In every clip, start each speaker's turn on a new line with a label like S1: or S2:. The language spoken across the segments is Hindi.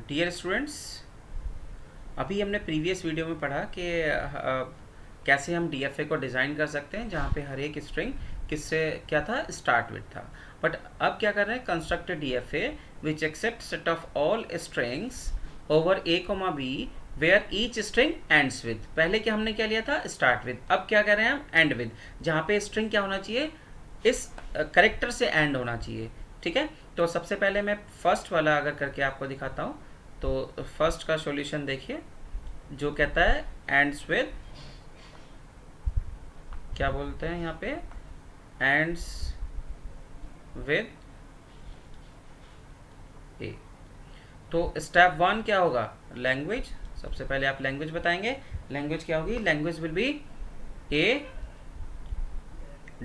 S1: डियर स्टूडेंट्स, अभी हमने प्रीवियस वीडियो में पढ़ा कि कैसे हम डीएफए को डिज़ाइन कर सकते हैं जहाँ पे हर एक स्ट्रिंग किससे क्या था, स्टार्ट विद था। बट अब क्या कर रहे हैं, construct DFA which accept set of all strings over a comma b where each string ends with. पहले क्या हमने क्या लिया था, स्टार्ट विद। अब क्या कर रहे हैं हम, एंड विद, जहाँ पे स्ट्रिंग क्या होना चाहिए, इस करेक्टर से एंड होना चाहिए। ठीक है, तो सबसे पहले मैं फर्स्ट वाला अगर करके आपको दिखाता हूँ। तो फर्स्ट का सॉल्यूशन देखिए, जो कहता है एंड्स विद, क्या बोलते हैं यहाँ पे, एंड्स विद ए। तो स्टेप वन क्या होगा, लैंग्वेज। सबसे पहले आप लैंग्वेज बताएंगे। लैंग्वेज क्या होगी, language will be a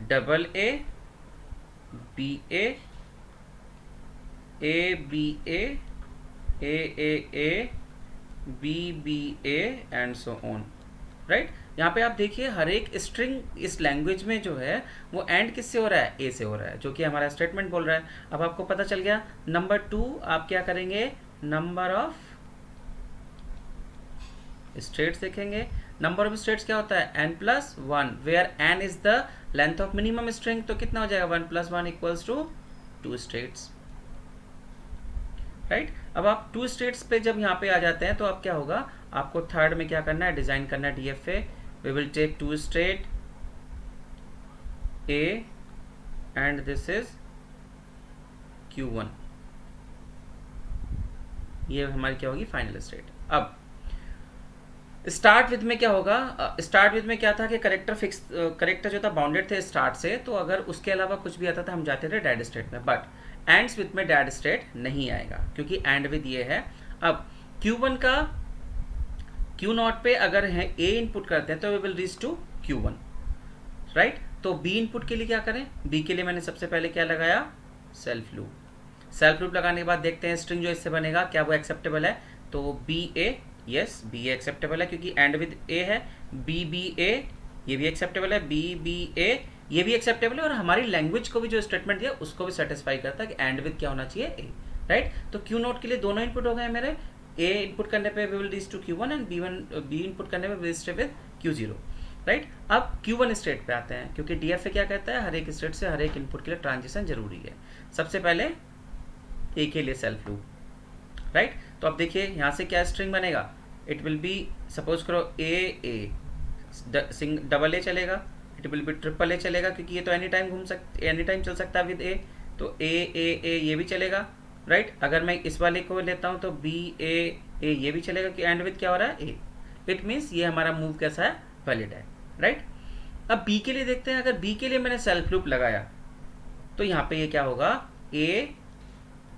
S1: double A B A B A B B A and so on. Right, यहाँ पे आप देखिए हर एक स्ट्रिंग इस लैंग्वेज में जो है वो एंड किससे हो रहा है, ए से हो रहा है, जो कि हमारा स्टेटमेंट बोल रहा है। अब आपको पता चल गया। नंबर टू, आप क्या करेंगे, नंबर ऑफ स्टेट्स देखेंगे। नंबर ऑफ स्टेट्स क्या होता है, n plus one, where n is the length of minimum string. तो कितना हो जाएगा, one plus one equals to two states. Right, अब आप टू स्टेट्स पे जब यहाँ पे आ जाते हैं तो अब क्या होगा, आपको थर्ड में क्या करना है, डिजाइन करना है DFA. We will take two state A and this is Q1। ये हमारी क्या होगी, फाइनल स्टेट। अब स्टार्ट विद में क्या होगा, स्टार्ट विद में क्या था कि करेक्टर फिक्स, करेक्टर जो था बाउंडेड थे स्टार्ट से, तो अगर उसके अलावा कुछ भी आता था हम जाते थे डेड स्टेट में। बट एंड्स विद में डेड स्टेट नहीं आएगा क्योंकि एंड विद ये है। अब Q1 का Q0 पे अगर है ए इनपुट करते हैं तो we will reach to Q1। Right, तो बी इनपुट के लिए क्या करें, बी के लिए मैंने सबसे पहले क्या लगाया, सेल्फ लूप। सेल्फ लूप लगाने के बाद देखते हैं स्ट्रिंग जो इससे बनेगा क्या वो एक्सेप्टेबल है। तो B A, yes B A acceptable है क्योंकि एंड विद ए है। बी बी ए, ये भी एक्सेप्टेबल है। बी बी ए, ये भी एक्सेप्टेबल है। और हमारी लैंग्वेज को भी जो स्टेटमेंट दिया उसको भी सेटिस्फाई करता है कि एंड विद क्या होना चाहिए, ए। राइट, तो क्यू नोट के लिए दोनों इनपुट हो गए मेरे। ए इनपुट करने पे we will reach to Q1 and B input करने पे will stay with Q0। Right, अब Q1 स्टेट पे आते हैं क्योंकि डीएफए क्या कहता है, हर एक स्टेट से हर एक इनपुट के लिए ट्रांजिशन जरूरी है। सबसे पहले ए के लिए सेल्फ लूप। राइट, तो अब देखिए यहाँ से क्या स्ट्रिंग बनेगा, इट विल बी, सपोज करो ए डबल ए चलेगा, इट विल बी ट्रिपल ए चलेगा क्योंकि ये तो एनी टाइम एनी टाइम चल सकता है विद ए। तो ए ये भी चलेगा। राइट, अगर मैं इस वाले को लेता हूँ तो बी ए ये भी चलेगा कि एंड विद क्या हो रहा है, ए। इट मीन्स ये हमारा मूव कैसा है, वैलिड है। राइट, अब बी के लिए देखते हैं। अगर बी के लिए मैंने सेल्फ लूप लगाया तो यहाँ पे ये क्या होगा, ए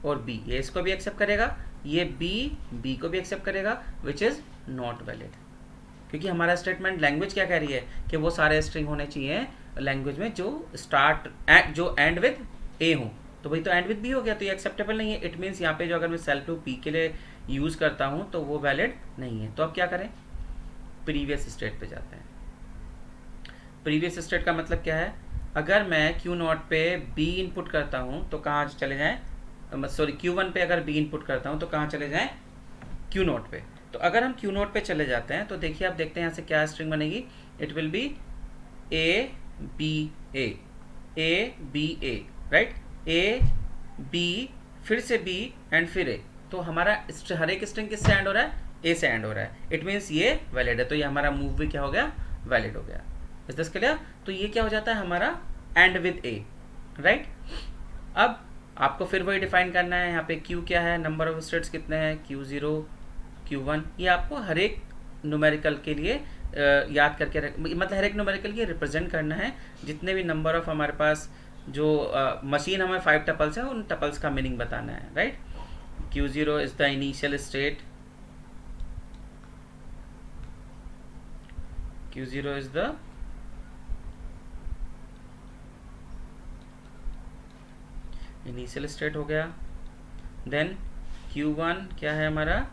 S1: और बी, ये इसको भी एक्सेप्ट करेगा, ये बी को भी एक्सेप्ट करेगा, विच इज नॉट वैलिड क्योंकि हमारा स्टेटमेंट, लैंग्वेज क्या कह रही है कि वो सारे स्ट्रिंग होने चाहिए लैंग्वेज में जो स्टार्ट जो एंड विद ए हो। तो भाई तो एंड विद बी हो गया, तो ये एक्सेप्टेबल नहीं है। इट मीन्स यहाँ पे जो अगर मैं सेल्फ लूप बी के लिए यूज करता हूँ तो वो वैलिड नहीं है। तो अब क्या करें, प्रीवियस स्टेट पे जाते हैं। प्रीवियस स्टेट का मतलब क्या है, अगर मैं Q0 पे बी इनपुट करता हूँ तो कहाँ चले जाएं, सॉरी Q1 पे अगर बी इनपुट करता हूँ तो कहाँ चले जाएं, Q0 पे। तो अगर हम Q0 पे चले जाते हैं तो देखिए, आप देखते हैं यहाँ से क्या स्ट्रिंग बनेगी, it will be A B A. Right, A B, फिर से बी एंड फिर ए। तो हमारा हर एक स्ट्रिंग किससे एंड हो रहा है, ए से एंड हो रहा है। इट मीन्स ये वैलिड है, तो ये हमारा मूव भी क्या हो गया, वैलिड हो गया। Is this clear? तो ये क्या हो जाता है हमारा एंड विद ए। राइट, अब आपको फिर वही डिफाइन करना है। यहाँ पे Q क्या है, नंबर ऑफ स्टेट्स कितने हैं, Q0 Q1। ये आपको हर एक न्यूमेरिकल के लिए याद करके मतलब हर एक न्यूमेरिकल के रिप्रेजेंट करना है। जितने भी नंबर ऑफ हमारे पास जो मशीन हमें 5 टपल्स है, उन टपल्स का मीनिंग बताना है। Right, Q0 is the initial state, Q0 is the initial state हो गया। देन Q1 क्या है हमारा,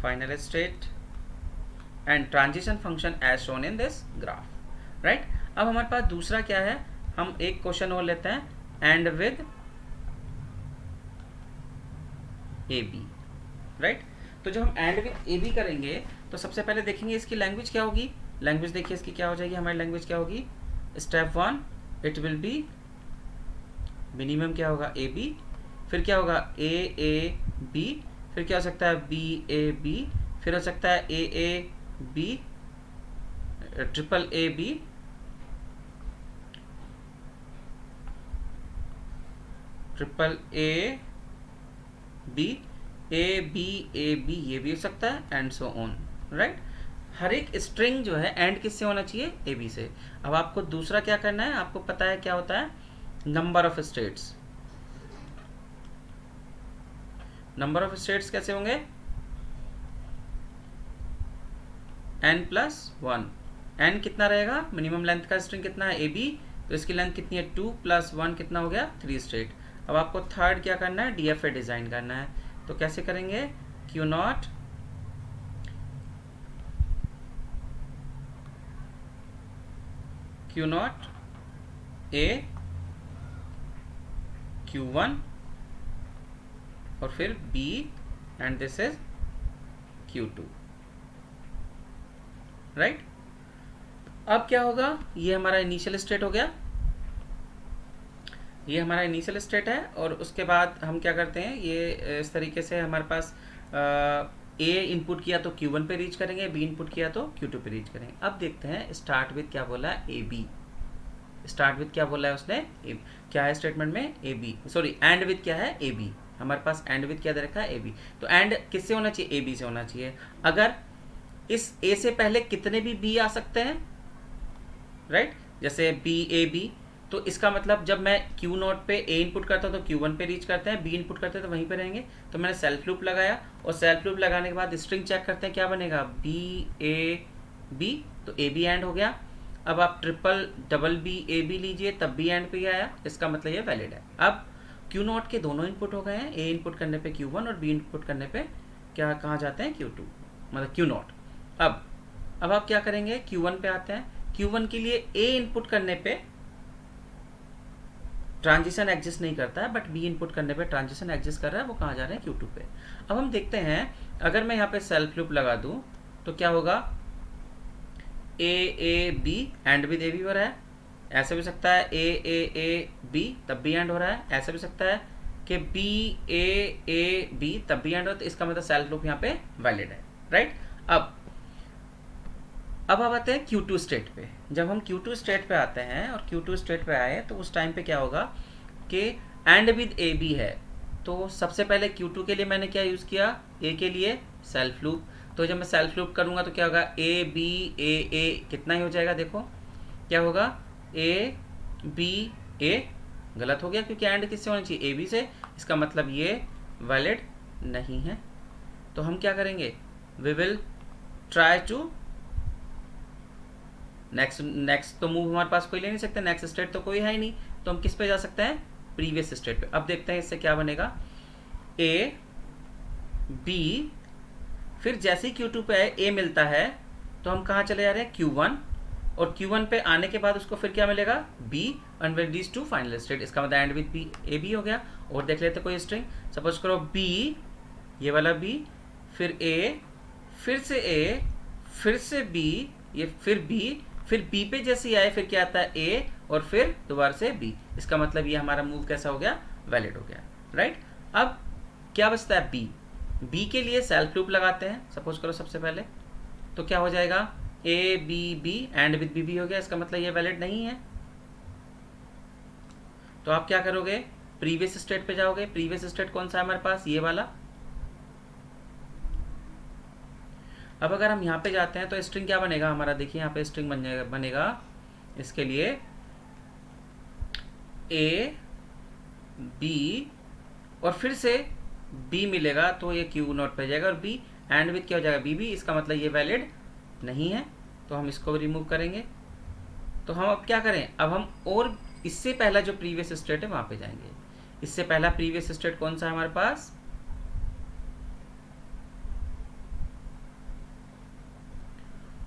S1: final state and transition function as shown in this graph. Right, अब हमारे पास दूसरा क्या है, हम एक क्वेश्चन और लेते हैं, end with A B, right. तो जब हम एंड विथ ए बी करेंगे तो सबसे पहले देखेंगे इसकी लैंग्वेज क्या होगी। लैंग्वेज देखिए इसकी क्या हो जाएगी, हमारी लैंग्वेज क्या होगी। Step 1 it will B minimum क्या होगा ए बी, फिर क्या होगा ए बी, फिर क्या हो सकता है बी ए बी, फिर हो सकता है A B, triple A B, triple A B, A B ये भी हो सकता है, एंड सो ऑन, राइट। हर एक स्ट्रिंग जो है एंड किससे होना चाहिए, ए बी से। अब आपको दूसरा क्या करना है, आपको पता है क्या होता है, number of states. Number of states कैसे होंगे, n+1। n कितना रहेगा, मिनिमम लेंथ का स्ट्रिंग कितना है ए बी, तो इसकी लेंथ कितनी है 2+1 कितना हो गया 3 स्टेट। अब आपको थर्ड क्या करना है, DFA डिजाइन करना है। तो कैसे करेंगे, Q0 A Q1 और फिर B and this is Q2, right. अब क्या होगा, ये हमारा इनिशियल स्टेट हो गया, ये हमारा इनिशियल स्टेट है। और उसके बाद हम क्या करते हैं, ये इस तरीके से हमारे पास ए इनपुट किया तो Q1 पे रीच करेंगे, बी इनपुट किया तो Q2 पे रीच करेंगे। अब देखते हैं स्टार्ट विथ क्या बोला है, ए बी। स्टार्ट विथ क्या बोला है उसने, क्या है स्टेटमेंट में, A B, sorry end with क्या है, ए बी। हमारे पास एंड विथ क्या दे रखा है, ए बी। तो एंड किससे होना चाहिए, ए बी से होना चाहिए। अगर इस ए से पहले कितने भी बी आ सकते हैं, राइट, जैसे बी ए बी, तो इसका मतलब जब मैं Q0 पे ए इनपुट करता हूँ तो Q1 पे रीच करते हैं, बी इनपुट करते हैं तो वहीं पे रहेंगे। तो मैंने सेल्फ लूप लगाया और सेल्फ लूप लगाने के बाद स्ट्रिंग चेक करते हैं क्या बनेगा, बी ए बी, तो ए बी एंड हो गया। अब आप ट्रिपल डबल बी ए बी लीजिए, तब भी एंड पे ही आया, इसका मतलब ये वैलिड है। अब Q0 के दोनों इनपुट हो गए हैं, ए इनपुट करने पे Q1 और बी इनपुट करने पे क्या कहाँ जाते हैं, Q2, मतलब Q0। अब आप क्या करेंगे, Q1 पे आते हैं। Q1 के लिए ए इनपुट करने पे ट्रांजिशन एग्जिस्ट नहीं करता है, बट बी इनपुट करने पे ट्रांजिशन एग्जिस्ट कर रहा है, वो कहाँ जा रहे हैं, Q2 पे। अब हम देखते हैं, अगर मैं यहाँ पे सेल्फ लूप लगा दूँ तो क्या होगा, A B end with A B हो रहा है। ऐसा भी सकता है ए बी तब भी एंड हो रहा है। ऐसा भी सकता है कि बी ए बी तब भी एंड हो रहा है। तो इसका मतलब सेल्फ लूप यहाँ पे वैलिड है, राइट। अब आप आते हैं Q2 स्टेट पे। जब हम Q2 स्टेट पे आते हैं और Q2 स्टेट पे आए तो उस टाइम पे क्या होगा कि एंड विद ए बी है। तो सबसे पहले Q2 के लिए मैंने क्या यूज़ किया, ए के लिए सेल्फ लूप। तो जब मैं सेल्फ लूप करूँगा तो क्या होगा, ए बी ए कितना ही हो जाएगा, देखो क्या होगा, ए बी ए, गलत हो गया क्योंकि एंड किससे होना चाहिए, ए बी से। इसका मतलब ये वैलिड नहीं है। तो हम क्या करेंगे, we will try to next तो मूव हमारे पास कोई ले नहीं सकते, नेक्स्ट स्टेट तो कोई है ही नहीं, तो हम किस पे जा सकते हैं, प्रीवियस स्टेट पे। अब देखते हैं इससे क्या बनेगा, ए बी, फिर जैसे ही Q2 पे ए मिलता है तो हम कहाँ चले जा रहे हैं, Q1, और Q1 पे आने के बाद उसको फिर क्या मिलेगा, B and will reach to final state. इसका मतलब end with B A B हो गया। और देख लेते कोई स्ट्रिंग, सपोज करो B, ये वाला B, फिर A, फिर से A, फिर से B, ये फिर B, फिर B पे जैसे ही आए फिर क्या आता है A, और फिर दोबारा से B। इसका मतलब ये हमारा मूव कैसा हो गया, वैलिड हो गया, राइट। अब क्या बचता है, B के लिए सेल्फ लूप लगाते हैं, सपोज करो सबसे पहले, तो क्या हो जाएगा, A B B end with B हो गया। इसका मतलब ये वैलिड नहीं है। तो आप क्या करोगे, प्रीवियस स्टेट पे जाओगे। प्रीवियस स्टेट कौन सा है हमारे पास, ये वाला। अब अगर हम यहाँ पे जाते हैं तो स्ट्रिंग क्या बनेगा हमारा, देखिए यहाँ पे स्ट्रिंग बनेगा इसके लिए ए बी और फिर से बी मिलेगा, तो ये Q0 पे जाएगा, और बी एंड विथ क्या हो जाएगा, बी। इसका मतलब ये वैलिड नहीं है, तो हम इसको रिमूव करेंगे। तो हम अब क्या करें, अब हम और इससे पहला जो प्रीवियस स्टेट है वहाँ पे जाएंगे। इससे पहला प्रीवियस स्टेट कौन सा है हमारे पास,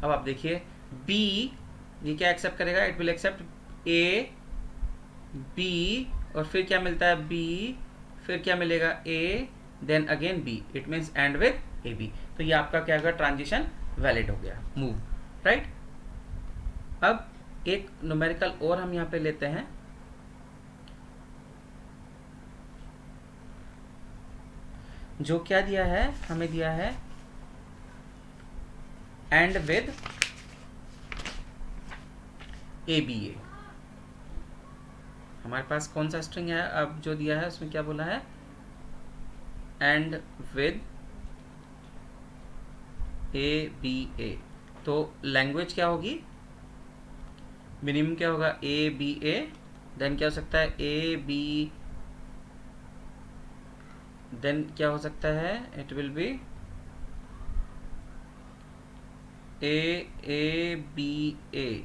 S1: अब आप देखिए B, ये क्या एक्सेप्ट करेगा, it will accept A B, और फिर क्या मिलता है B, फिर क्या मिलेगा A then again B, it means end with A B. तो ये आपका क्या होगा, ट्रांजिशन वैलिड हो गया, मूव, राइट। अब एक न्यूमेरिकल और हम यहाँ पे लेते हैं, जो क्या दिया है, हमें दिया है एंड विद ए बी ए। हमारे पास कौन सा स्ट्रिंग है अब जो दिया है, उसमें क्या बोला है, एंड विद ए बी ए। तो लैंग्वेज क्या होगी, मिनिमम क्या होगा, ए बी ए, देन क्या हो सकता है, ए बी, देन क्या हो सकता है, it will be A B A,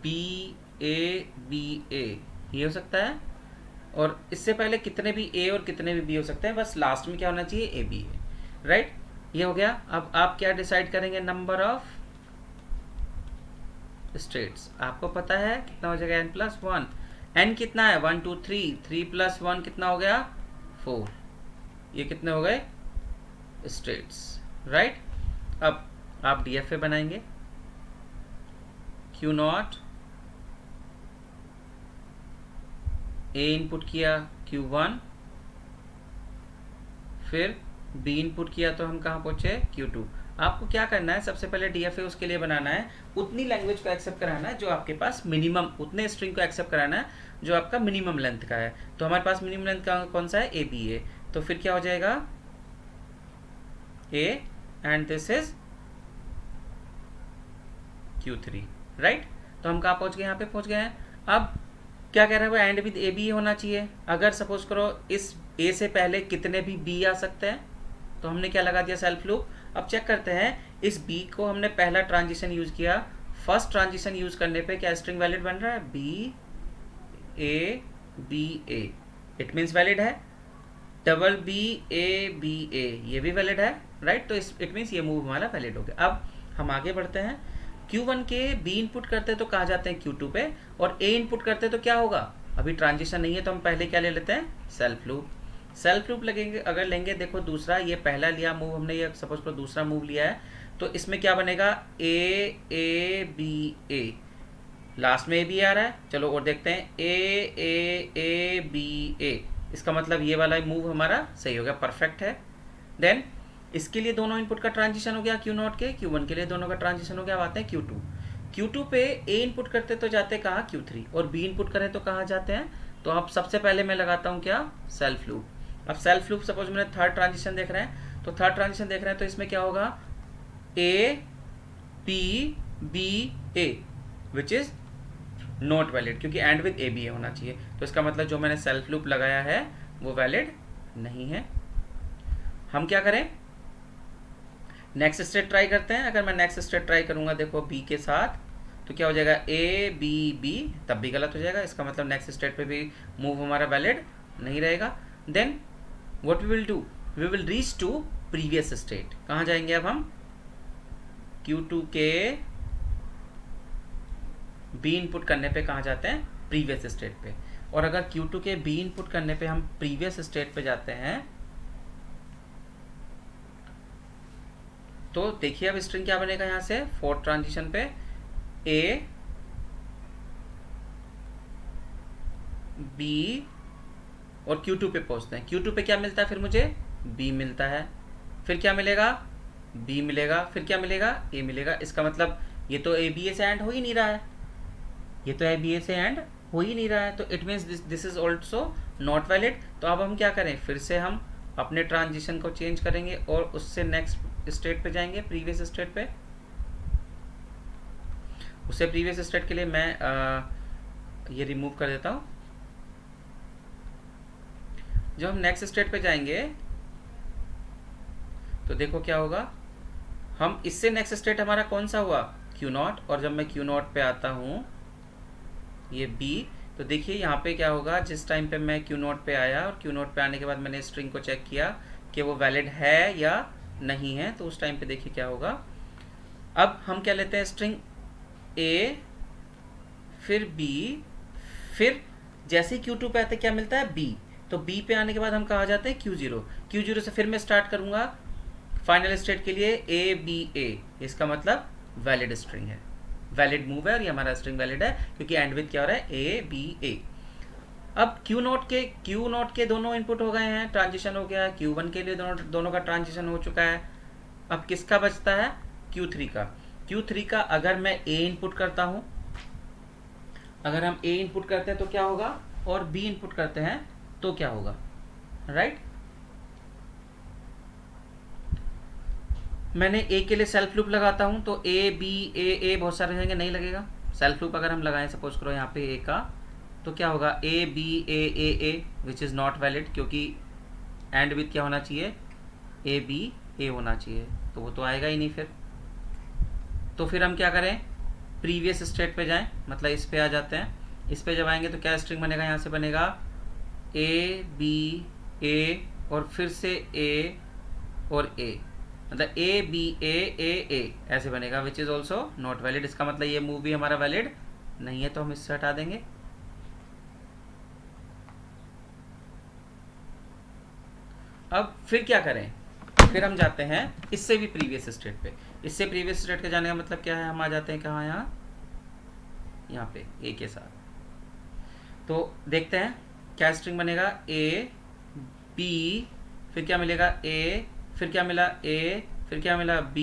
S1: B A B A, ये हो सकता है। और इससे पहले कितने भी ए और कितने भी बी हो सकते हैं, बस लास्ट में क्या होना चाहिए, ए बी ए, राइट। ये हो गया। अब आप क्या डिसाइड करेंगे, नंबर ऑफ स्टेट्स। आपको पता है कितना हो जाएगा, n+1। n कितना है, 1 2 3, 3 + 1 कितना हो गया, 4। ये कितने हो गए स्टेट्स, राइट। अब आप DFA बनाएंगे, Q0 A इनपुट किया, Q1, फिर B इनपुट किया, तो हम कहाँ पहुंचे, Q2। आपको क्या करना है, सबसे पहले DFA उसके लिए बनाना है, उतनी लैंग्वेज को एक्सेप्ट कराना है जो आपके पास मिनिमम, उतने स्ट्रिंग को एक्सेप्ट कराना है जो आपका मिनिमम लेंथ का है। तो हमारे पास मिनिमम लेंथ का कौन सा है, ABA। तो फिर क्या हो जाएगा, A and this is Q3, right. तो हम कहाँ पहुंच गए, यहाँ पे पहुंच गए हैं। अब क्या कह रहा है वो, एंड विद ए बी होना चाहिए। अगर सपोज करो इस ए से पहले कितने भी बी आ सकते हैं, तो हमने क्या लगा दिया, सेल्फ लूप। अब चेक करते हैं, इस बी को हमने पहला ट्रांजिशन यूज किया, फर्स्ट ट्रांजिशन यूज करने पे क्या स्ट्रिंग वैलिड बन रहा है, B A B A, it means valid है। Double B A B A, ये भी वैलिड है, राइट। तो इट मीन्स ये मूव हमारा वैलिड हो गया। अब हम आगे बढ़ते हैं, Q1 के B इनपुट करते तो कहाँ जाते हैं, Q2 पे, और A इनपुट करते तो क्या होगा, अभी ट्रांजिशन नहीं है तो हम पहले क्या ले लेते हैं, सेल्फ लूप। सेल्फ लूप लगेंगे, अगर लेंगे, देखो दूसरा, ये पहला लिया मूव हमने, ये सपोज करो दूसरा मूव लिया है, तो इसमें क्या बनेगा, ए बी ए, लास्ट में ए बी आ रहा है। चलो और देखते हैं, ए बी ए, इसका मतलब ये वाला मूव हमारा सही हो गया, परफेक्ट है। देन इसके लिए दोनों इनपुट का ट्रांजिशन हो गया, Q0 के, Q1 के लिए दोनों का ट्रांजिशन हो गया। अब आते हैं Q2। Q2 पे A इनपुट करते तो जाते कहाँ, Q3, और B इनपुट करें तो कहाँ जाते हैं। तो अब सबसे पहले मैं लगाता हूँ क्या, सेल्फ लूप। अब सेल्फ लूप, सपोज मैंने थर्ड ट्रांजिशन देख रहे हैं, तो थर्ड ट्रांजिशन देख रहे हैं, तो इसमें क्या होगा, A B B A, which is not valid, क्योंकि एंड विद ए बी होना चाहिए। तो इसका मतलब जो मैंने सेल्फ लूप लगाया है वो वैलिड नहीं है। हम क्या करें, नेक्स्ट स्टेट ट्राई करते हैं। अगर मैं नेक्स्ट स्टेट ट्राई करूंगा, देखो बी के साथ, तो क्या हो जाएगा, ए बी बी, तब भी गलत हो जाएगा। इसका मतलब नेक्स्ट स्टेट पे भी मूव हमारा वैलिड नहीं रहेगा। Then what we will do, we will reach to previous state. कहाँ जाएंगे अब हम, Q2 के B इनपुट करने पे कहाँ जाते हैं, प्रीवियस स्टेट पे। और अगर Q2 के B इनपुट करने पे हम प्रीवियस स्टेट पे जाते हैं, तो देखिए अब स्ट्रिंग क्या बनेगा, यहाँ से फोर्थ ट्रांजिशन पे A B और Q2 पे पहुंचते हैं। Q2 पे क्या मिलता है फिर मुझे, B मिलता है, फिर क्या मिलेगा, B मिलेगा, फिर क्या मिलेगा, A मिलेगा। इसका मतलब ये तो ABA से एंड हो ही नहीं रहा है, ये तो ABA से एंड हो ही नहीं रहा है, तो it means this is also not valid. तो अब हम क्या करें, फिर से हम अपने ट्रांजिशन को चेंज करेंगे और उससे नेक्स्ट स्टेट पे जाएंगे, प्रीवियस स्टेट पे। उससे प्रीवियस स्टेट के लिए मैं ये रिमूव कर देता हूँ। जब हम नेक्स्ट स्टेट पे जाएंगे तो देखो क्या होगा, हम इससे नेक्स्ट स्टेट हमारा कौन सा हुआ, Q0, और जब मैं Q0 पे आता हूँ, ये B, तो देखिए यहाँ पे क्या होगा, जिस टाइम पे मैं Q0 पे आया और Q0 पे आने के बाद मैंने स्ट्रिंग को चेक किया कि वो वैलिड है या नहीं है, तो उस टाइम पे देखिए क्या होगा। अब हम क्या लेते हैं, स्ट्रिंग A, फिर B, फिर जैसे ही Q2 पे आते क्या मिलता है, B। तो बी पे आने के बाद हम कहाँ जाते हैं, Q0। Q0 से फिर मैं स्टार्ट करूँगा फाइनल स्टेट के लिए ए बी ए, इसका मतलब वैलिड स्ट्रिंग है, वैलिड मूव है और ये हमारा स्ट्रिंग वैलिड है क्योंकि एंड विद क्या हो रहा है, ए बी ए। अब क्यू नोट के दोनों इनपुट हो गए हैं, ट्रांजिशन हो गया, Q1 के लिए दोनों का ट्रांजिशन हो चुका है। अब किसका बचता है, Q3 का। Q3 का अगर मैं A इनपुट करता हूँ, अगर हम A इनपुट करते हैं तो क्या होगा, और B इनपुट करते हैं तो क्या होगा, राइट। मैंने A के लिए सेल्फ लूप लगाता हूँ तो A B A बहुत सारे रहेंगे, नहीं लगेगा। सेल्फ लूप अगर हम लगाएं, सपोज करो यहाँ पे A का, तो क्या होगा, A B A which is not valid, क्योंकि एंड विथ क्या होना चाहिए, A B A होना चाहिए, तो वो तो आएगा ही नहीं फिर। तो फिर हम क्या करें, प्रीवियस स्टेट पे जाएं, मतलब इस पे आ जाते हैं। इस पे जब आएंगे तो क्या स्ट्रिंग बनेगा, यहाँ से बनेगा A B A और फिर से A और A, मतलब A B A ऐसे बनेगा, which is also not valid. इसका मतलब ये मूव भी हमारा वैलिड नहीं है, तो हम इससे हटा देंगे। अब फिर क्या करें, फिर हम जाते हैं इससे भी प्रीवियस स्टेट पे। इससे प्रीवियस स्टेट के जाने का मतलब क्या है, हम आ जाते हैं कहाँ, यहाँ पे A के साथ। तो देखते हैं क्या स्ट्रिंग बनेगा, A B, फिर क्या मिलेगा A, फिर क्या मिला A, फिर क्या मिला B,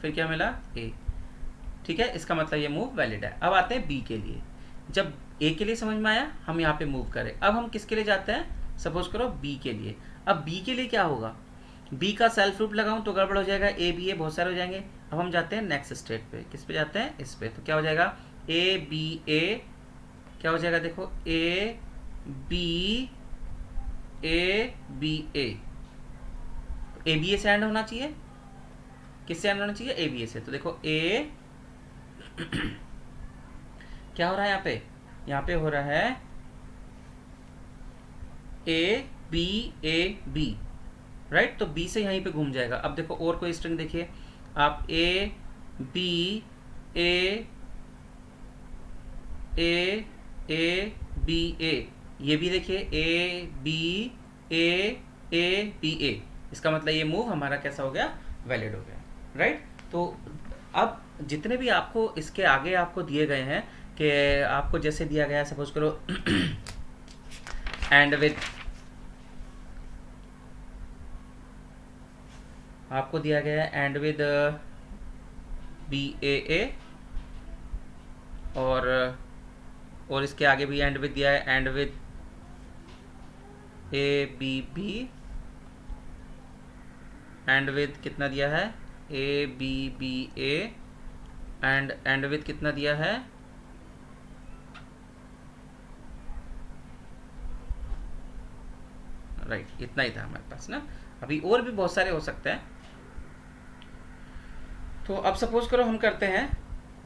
S1: फिर क्या मिला A। ठीक है, इसका मतलब ये मूव वैलिड है। अब आते हैं B के लिए। जब A के लिए समझ में आया, हम यहाँ पे मूव करें। अब हम किसके लिए जाते हैं, सपोज करो B के लिए। अब B के लिए क्या होगा, B का सेल्फ लूप लगाऊं तो गड़बड़ हो जाएगा, A B A बहुत सारे हो जाएंगे। अब हम जाते हैं नेक्स्ट स्टेट पे, किस पे जाते हैं, इस पे। तो क्या हो जाएगा, A B A, क्या हो जाएगा, देखो A B A B A से एंड होना चाहिए, किससे एंड होना चाहिए, A B A से। तो देखो A क्या हो रहा है, यहाँ पे हो रहा है A B A B, right. तो B से यहीं पे घूम जाएगा। अब देखो और कोई स्ट्रिंग देखिए आप, A B A B A, ये भी देखिए A B A B A, इसका मतलब ये मूव हमारा कैसा हो गया, वैलिड हो गया, राइट। तो अब जितने भी आपको इसके आगे आपको दिए गए हैं, कि आपको जैसे दिया गया है, सपोज करो एंड विद, आपको दिया गया है एंड विद बी ए और इसके आगे भी एंड विद दिया है, end with A B B, end with कितना दिया है, A B B A, end with कितना दिया है, राइट। इतना ही था हमारे पास ना, अभी और भी बहुत सारे हो सकते हैं। तो अब सपोज करो हम करते हैं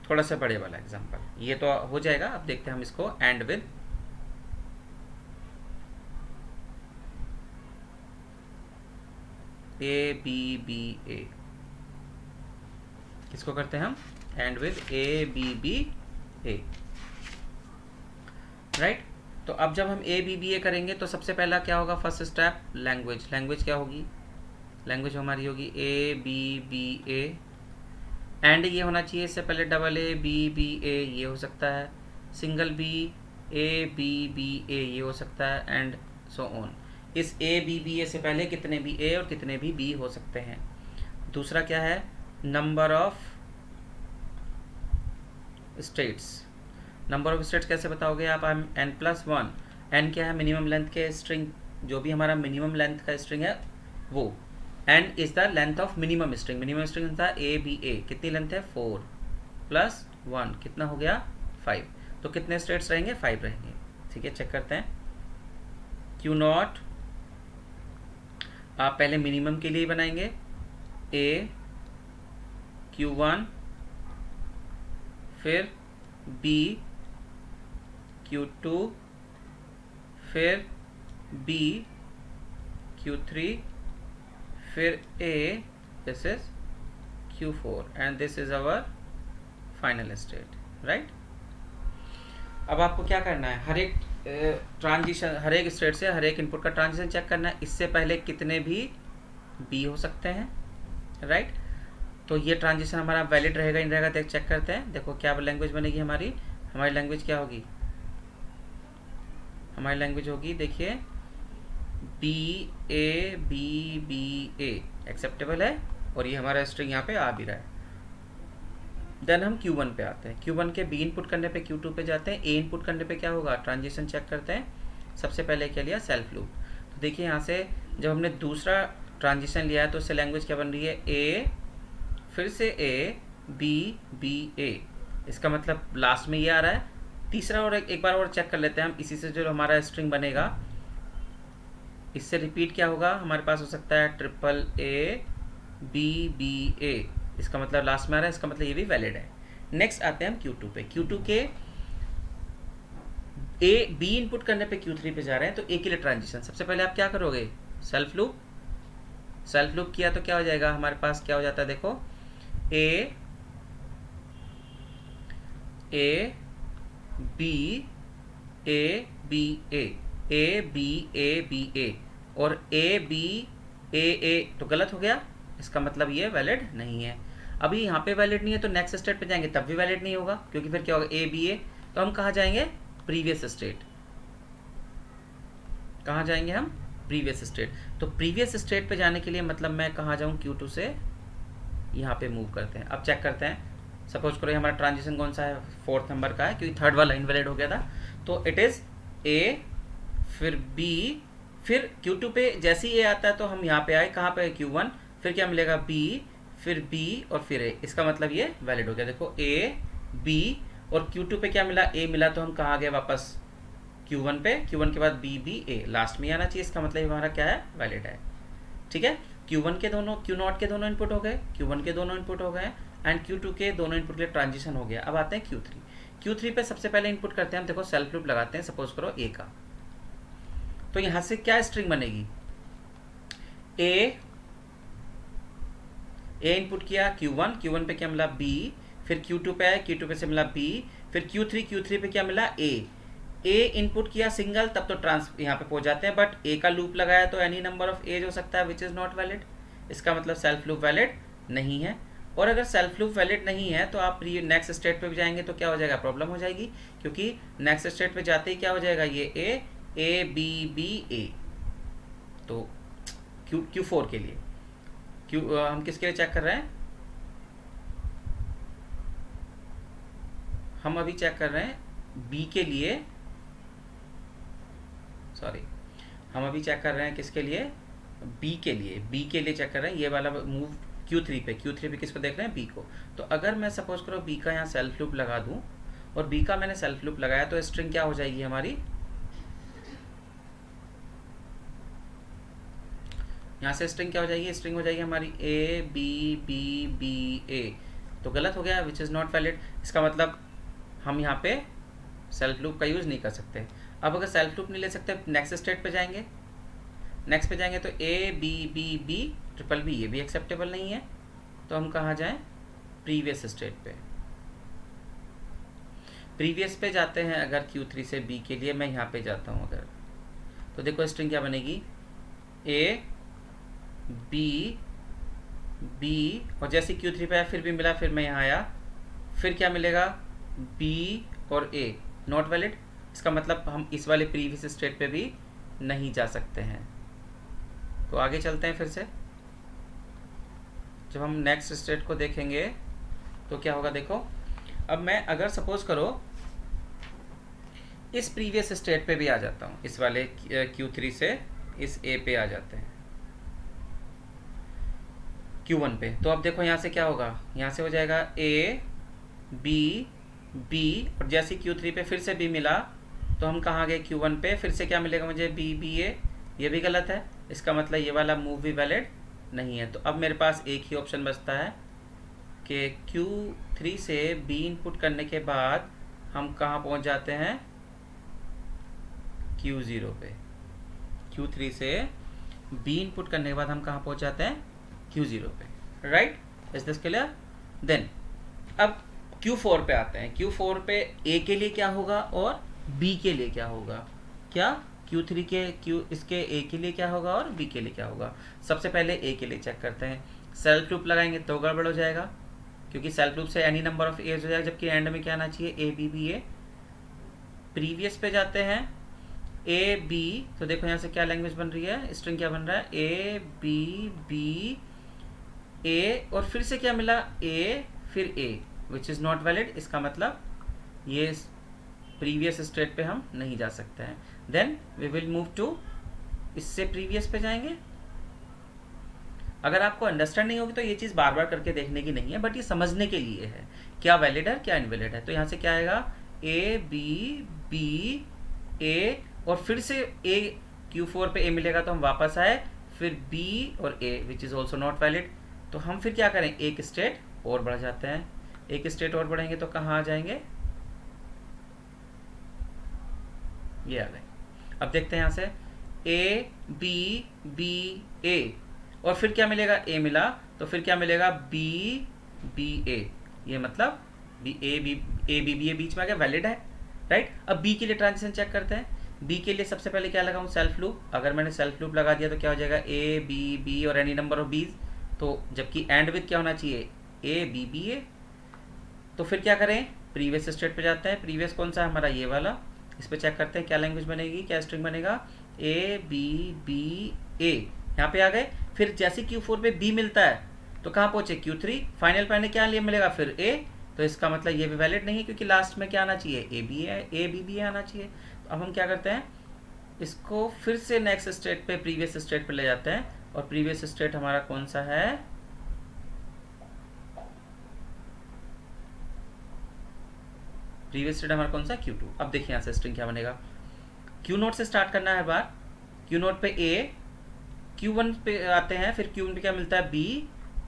S1: थोड़ा सा बड़े वाला एग्जांपल, ये तो हो जाएगा। अब देखते हैं हम इसको, and with A B B A, किसको करते हैं हम, and with A B B A, right. तो अब जब हम ए बी बी ए करेंगे तो सबसे पहला क्या होगा, फर्स्ट स्टेप, लैंग्वेज क्या होगी, लैंग्वेज हमारी होगी A B B A, and ये होना चाहिए, इससे पहले double A B B A ये हो सकता है, single B A B B A ये हो सकता है, एंड सो ऑन। इस ए बी बी ए से पहले कितने भी ए और कितने भी बी हो सकते हैं। दूसरा क्या है, number of states. Number of states कैसे बताओगे आप, n+1, n क्या है, मिनिमम लेंथ के स्ट्रिंग, जो भी हमारा मिनिमम लेंथ का स्ट्रिंग है वो, n is the length of minimum string. Minimum string था ए बी ए, कितनी लेंथ है, 4 + 1 कितना हो गया, 5। तो कितने स्टेट्स रहेंगे, 5 रहेंगे। ठीक है, चेक करते हैं। Q0 आप पहले मिनिमम के लिए बनाएंगे, A Q1, फिर B Q2, फिर B Q3, फिर A, this is Q4 and this is our final state, right। अब आपको क्या करना है, हर एक ट्रांजिशन हर एक स्टेट से हर एक इनपुट का ट्रांजिशन चेक करना है। इससे पहले कितने भी बी हो सकते हैं, राइट। तो ये ट्रांजिशन हमारा वैलिड रहेगा नहीं रहेगा, देख चेक करते हैं। देखो क्या लैंग्वेज बनेगी हमारी लैंग्वेज क्या होगी, हमारी लैंग्वेज होगी, देखिए B A B B A acceptable है, और ये हमारा स्ट्रिंग यहाँ पे आ भी रहा है। देन हम Q1 पे आते हैं। Q1 के B इनपुट करने पे Q2 पे जाते हैं। A इनपुट करने पे क्या होगा, ट्रांजिशन चेक करते हैं। सबसे पहले क्या लिया, सेल्फ लूप। तो देखिए यहाँ से जब हमने दूसरा ट्रांजिशन लिया है तो उससे लैंग्वेज क्या बन रही है, A फिर से A B B A, इसका मतलब लास्ट में ये आ रहा है। तीसरा और एक बार और चेक कर लेते हैं हम, इसी से जो हमारा स्ट्रिंग बनेगा इससे रिपीट क्या होगा, हमारे पास हो सकता है triple A B B A, इसका मतलब लास्ट में आ रहा है, इसका मतलब ये भी वैलिड है। नेक्स्ट आते हैं हम Q2 पे। Q2 के A B इनपुट करने पे Q3 पे जा रहे हैं, तो A के लिए ट्रांजिशन सबसे पहले आप क्या करोगे, सेल्फ लूप किया तो क्या हो जाएगा, हमारे पास क्या हो जाता है, देखो A B A B A A B A B A और A B A A, तो गलत हो गया, इसका मतलब ये वैलिड नहीं है। अभी यहाँ पे वैलिड नहीं है तो नेक्स्ट स्टेट पे जाएंगे तब भी वैलिड नहीं होगा, क्योंकि फिर क्या होगा, A B A, तो हम कहाँ जाएंगे, प्रीवियस स्टेट। कहाँ जाएंगे हम, प्रीवियस स्टेट। तो प्रीवियस स्टेट पे जाने के लिए मतलब मैं कहाँ जाऊँ, Q2 से यहाँ पे मूव करते हैं। अब चेक करते हैं, सपोज करो हमारा ट्रांजिशन कौन सा है, 4th नंबर का है, क्योंकि 3rd वाला इनवैलिड हो गया था। तो इट इज़ A फिर B फिर Q2 पे जैसे ही A आता है तो हम यहाँ पे आए, कहाँ पे Q1, फिर क्या मिलेगा B फिर B और फिर A, इसका मतलब ये वैलिड हो गया। देखो A B और Q2 पे क्या मिला, A मिला, तो हम कहाँ गए वापस Q1 पे, Q1 के बाद B B A लास्ट में आना चाहिए, इसका मतलब हमारा क्या है, वैलिड है। ठीक है, Q1 के दोनों Q0 के दोनों इनपुट हो गए, Q1 के दोनों इनपुट हो गए एंड Q2 के दोनों इनपुट के लिए ट्रांजिशन हो गया। अब आते हैं Q3 पे सबसे पहले इनपुट करते हैं हम, देखो सेल्फ लूप लगाते हैं, सपोज करो A का। तो यहाँ से क्या स्ट्रिंग बनेगी, A इनपुट किया Q1 पे क्या मिला B, फिर Q2 पे आया, Q2 पे से मिला B, फिर Q3 पे क्या मिला A इनपुट किया सिंगल, तब तो यहाँ पे पहुंच जाते हैं, बट A का लूप लगाया तो एनी नंबर ऑफ एज हो सकता है विच इज़ नॉट वैलिड, इसका मतलब सेल्फ लूप वैलिड नहीं है। और अगर सेल्फ लूप वैलिड नहीं है तो आप नेक्स्ट स्टेट पे भी जाएंगे तो क्या हो जाएगा, प्रॉब्लम हो जाएगी, क्योंकि नेक्स्ट स्टेट पे जाते ही क्या हो जाएगा, ये A B B A। तो Q4 के लिए हम किसके लिए चेक कर रहे हैं, हम अभी चेक कर रहे हैं B के लिए, हम अभी चेक कर रहे हैं किसके लिए, B के लिए चेक कर रहे हैं, ये वाला मूव Q3 पे किसको देख रहे हैं, B को। तो अगर मैं सपोज करो B का यहाँ सेल्फ लूप लगा दूं, और B का मैंने सेल्फ लूप लगाया, तो स्ट्रिंग क्या हो जाएगी हमारी, यहाँ से स्ट्रिंग क्या हो जाएगी, स्ट्रिंग हो जाएगी हमारी A B B B A, तो गलत हो गया, विच इज़ नॉट वैलिड, इसका मतलब हम यहाँ पे सेल्फ लूप का यूज़ नहीं कर सकते। अब अगर सेल्फ लूप नहीं ले सकते, नेक्स्ट स्टेट पे जाएंगे, तो A B B B triple B, ये भी एक्सेप्टेबल नहीं है, तो हम कहाँ जाएं, प्रीवियस स्टेट पे। प्रीवियस पे जाते हैं अगर Q3 से B के लिए, मैं यहाँ पे जाता हूँ अगर, तो देखो स्ट्रिंग क्या बनेगी, A B B, और जैसे Q3 पे आया फिर भी मिला, फिर मैं यहाँ आया, फिर क्या मिलेगा, B और A नॉट वैलिड, इसका मतलब हम इस वाले प्रीवियस स्टेट पे भी नहीं जा सकते हैं। तो आगे चलते हैं फिर से, जब हम नेक्स्ट स्टेट को देखेंगे तो क्या होगा, देखो अब मैं अगर सपोज करो इस प्रीवियस स्टेट पे भी आ जाता हूँ, इस वाले Q3 से इस A पे आ जाते हैं Q1 पे, तो अब देखो यहाँ से क्या होगा, यहाँ से हो जाएगा A B B, और जैसे Q3 पे फिर से B मिला, तो हम कहाँ गए, Q1 पे, फिर से क्या मिलेगा मुझे, B B A, ये भी गलत है, इसका मतलब ये वाला मूव भी वैलिड नहीं है। तो अब मेरे पास एक ही ऑप्शन बचता है कि Q3 से B इनपुट करने के बाद हम कहाँ पहुँच जाते हैं, Q0 पे। Q3 से B इनपुट करने के बाद हम कहाँ पहुँच जाते हैं, Q0 पे, right, is this clear. Then अब Q4 पे आते हैं, Q4 पे A के लिए क्या होगा और B के लिए क्या होगा। क्या Q3 के इसके A के लिए क्या होगा और B के लिए क्या होगा। सबसे पहले A के लिए चेक करते हैं। सेल्फ लूप लगाएंगे तो गड़बड़ हो जाएगा, क्योंकि सेल्फ लूप से एनी नंबर ऑफ एज हो जाएगा, जबकि एंड में क्या आना चाहिए, A B B A। Previous पे जाते हैं A B, तो देखो यहाँ से क्या लैंग्वेज बन रही है, स्ट्रिंग क्या बन रहा है, A B B A, और फिर से क्या मिला, A फिर A, which is not valid. इसका मतलब ये प्रीवियस स्टेट पे हम नहीं जा सकते हैं। Then we will move to, इससे प्रीवियस पे जाएंगे। अगर आपको अंडरस्टैंड नहीं होगी तो ये चीज़ बार बार करके देखने की नहीं है, बट ये समझने के लिए है क्या वैलिड है क्या इनवैलिड है। तो यहाँ से क्या आएगा, A B B A, और फिर से A Q4 पे A मिलेगा तो हम वापस आए, फिर B और A which is also not valid. तो हम फिर क्या करें, एक स्टेट और बढ़ जाते हैं। एक स्टेट और बढ़ेंगे तो कहाँ आ जाएंगे, ये आ गए। अब देखते हैं यहाँ से A B B A, और फिर क्या मिलेगा, A मिला तो फिर क्या मिलेगा, B B A। ये मतलब A B B A बीच में आ गया, वैलिड है, राइट। अब B के लिए ट्रांजिशन चेक करते हैं। B के लिए सबसे पहले क्या लगाऊं, सेल्फ लूप। अगर मैंने सेल्फ लूप लगा दिया तो क्या हो जाएगा, A B B और एनी नंबर ऑफ बीज। तो जबकि एंड विथ क्या होना चाहिए, A B B A। तो फिर क्या करें, प्रीवियस स्टेट पे जाते हैं। प्रीवियस कौन सा, हमारा ये वाला। इस पे चेक करते हैं क्या लैंग्वेज बनेगी, क्या स्ट्रिंग बनेगा, A B B A। यहाँ पे आ गए। फिर जैसे Q4 पे B मिलता है तो कहाँ पहुँचे, Q3। फाइनल पे क्या लिए मिलेगा, फिर A। तो इसका मतलब ये भी वैलिड नहीं है, क्योंकि लास्ट में क्या आना चाहिए, A B B आना चाहिए। तो अब हम क्या करते हैं, इसको फिर से नेक्स्ट स्टेट पे, प्रीवियस स्टेट पे ले जाते हैं। और प्रीवियस स्टेट हमारा कौन सा है, प्रीवियस स्टेट हमारा कौन सा, Q2। अब देखिए यहाँ से स्ट्रिंग क्या बनेगा, Q नोट से स्टार्ट करना है बार। Q नोट पे A, Q1 पे आते हैं, फिर Q1 पे क्या मिलता है, B।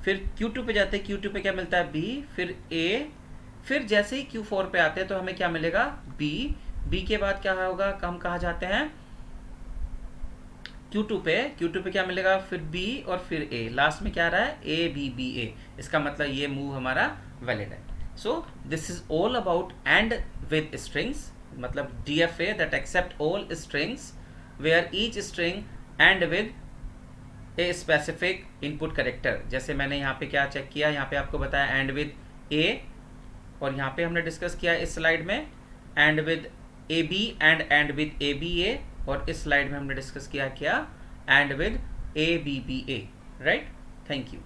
S1: फिर Q2 पे जाते हैं, Q2 पे क्या मिलता है, B। फिर A। फिर जैसे ही Q4 पे आते हैं तो हमें क्या मिलेगा, B। B के बाद क्या होगा, हम कहाँ जाते हैं, Q2 पे क्या मिलेगा, फिर B और फिर A। लास्ट में क्या आ रहा है, A B B A। इसका मतलब ये मूव हमारा वैलिड है। So this is all about end with strings, मतलब DFA that accept all strings where each string end with a specific input character. जैसे मैंने यहाँ पे क्या चेक किया, यहाँ पे आपको बताया एंड विद A, और यहाँ पे हमने डिस्कस किया इस स्लाइड में and with AB and with ABA, और इस स्लाइड में हमने डिस्कस किया क्या, and with ABBA, right. Thank you.